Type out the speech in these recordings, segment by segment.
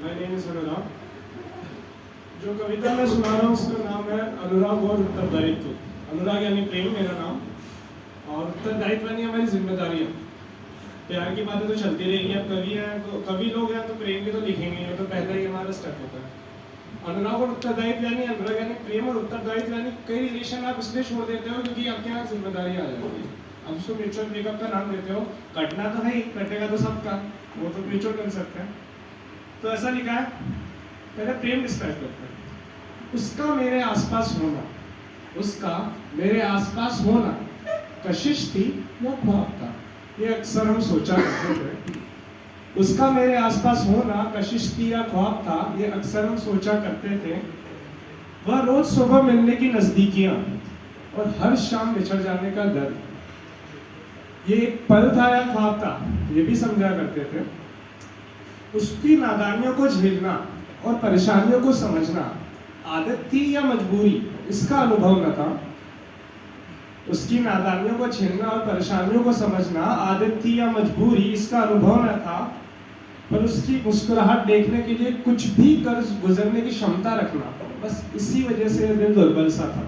My name is अनुराग। जो कविता मैं सुना रहा हूँ उसका नाम है अनुराग और उत्तरदायित्व। अनुराग यानी प्रेम मेरा नाम, और उत्तरदायित्व यानी हमारी जिम्मेदारियाँ। प्यार की बातें तो चलती रहेगी। अब कवि हैं तो कवि लोग हैं तो प्रेम भी तो लिखेंगे, तो पहले ही हमारा स्टेप होता है। अनुराग और उत्तरदायित्व यानी अनुराग यानी प्रेम और उत्तरदायित्व यानी कई रिलेशन आप इसलिए छोड़ देते हो क्योंकि आपके यहाँ जिम्मेदारी आ जाती है। अब उसको म्यूचुअल ब्रेकअप का नाम देते हो, कटना तो है ही, कटेगा तो सबका, वो तो म्यूचुअल कर सकते हैं। तो ऐसा लिखा है, पहले प्रेम डिस्क्राइब करते हैं। उसका मेरे आसपास होना, उसका मेरे आसपास होना कशिश थी या ख्वाब था, ये अक्सर हम सोचा करते थे। उसका मेरे आसपास होना कशिश थी या ख्वाब था, ये अक्सर हम सोचा करते थे। वह रोज सुबह मिलने की नजदीकियां और हर शाम बिछड़ जाने का दर्द, ये एक पल था या ख्वाब था, ये भी समझा करते थे। उसकी नादानियों को झेलना और परेशानियों को समझना आदत थी या मजबूरी, इसका अनुभव न था। उसकी नादानियों को झेलना और परेशानियों को समझना आदत थी या मजबूरी, इसका अनुभव न था। पर उसकी मुस्कुराहट देखने के लिए कुछ भी कर्ज गुजरने की क्षमता रखना, बस इसी वजह से दिल दुर्बल सा था।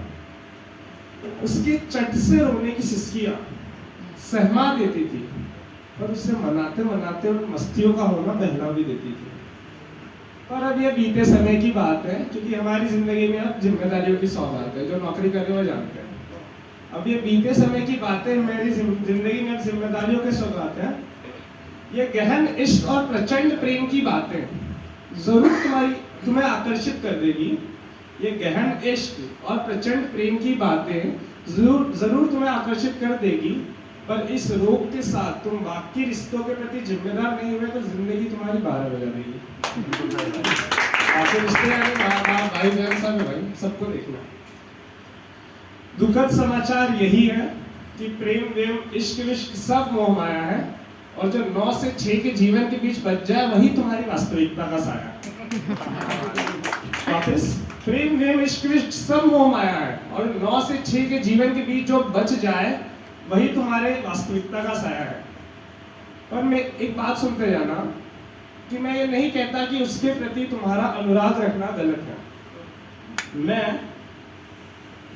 उसके चट से रोने की सिसकियां सहमा देती थी, पर उसे मनाते मनाते उन मस्तियों का होना बहला भी देती थी। पर अब ये बीते समय की बात है, क्योंकि हमारी जिंदगी में अब जिम्मेदारियों की सौगात है, जो नौकरी कर रहे हो जानते हैं। अब ये बीते समय की बातें मेरी जिंदगी में अब जिम्मेदारियों के सौगात है। ये गहन इश्क और प्रचंड प्रेम की बातें जरूर तुम्हें आकर्षित कर देगी। ये गहन इश्क और प्रचंड प्रेम की बातें जरूर तुम्हें आकर्षित कर देगी, पर इस रोग के साथ तुम बाकी रिश्तों के प्रति जिम्मेदार नहीं हुए तो जिंदगी तुम्हारी 12 बजा देगी। बाकी रिश्ते यानी माँ बाप भाई बहन सब है भाई, सबको देखना। दुखद समाचार यही है कि प्रेम वेम इश्क विश्क सब मोह माया है, और जो 9 से 6 के जीवन के बीच बच जाए वही तुम्हारी वास्तविकता का साया है। वापस, प्रेम वेम इश्क विश्क सब मोह माया है, और 9 से 6 के जीवन के बीच जो बच जाए वही तुम्हारे वास्तविकता का साया है। पर मैं एक बात सुनते जाना कि मैं ये नहीं कहता कि उसके प्रति तुम्हारा अनुराग रखना गलत है। मैं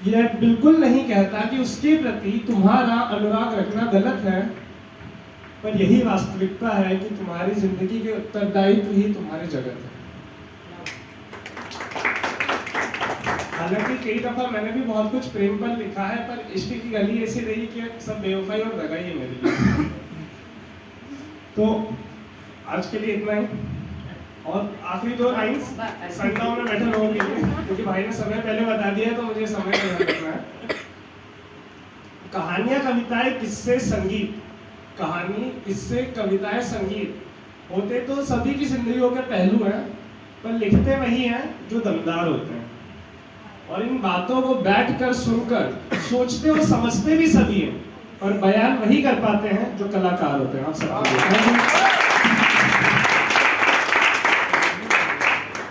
ये बिल्कुल नहीं कहता कि उसके प्रति तुम्हारा अनुराग रखना गलत है, पर यही वास्तविकता है कि तुम्हारी जिंदगी के उत्तरदायित्व ही तुम्हारे जगत है। हालांकि कई दफा मैंने भी बहुत कुछ प्रेम पर लिखा है, पर इश्क की गली ऐसी रही कि सब बेवफाई और दगाई है मेरे लिए। तो आज के लिए इतना ही, और आखिरी 2 लाइंस संगम में बैठे लोगों के लिए, क्योंकि भाई ने समय पहले बता दिया है तो मुझे समय नहीं रखना है। कहानियां, कविताएं, किस्से, संगीत। कहानी, किस्से, कविताएं, संगीत होते तो सभी की जिंदगियों के पहलू हैं, पर लिखते वही हैं जो दमदार होते हैं। और इन बातों को बैठकर सुनकर सोचते और समझते भी सभी हैं, और बयान वही कर पाते हैं जो कलाकार होते हैं। आप सबको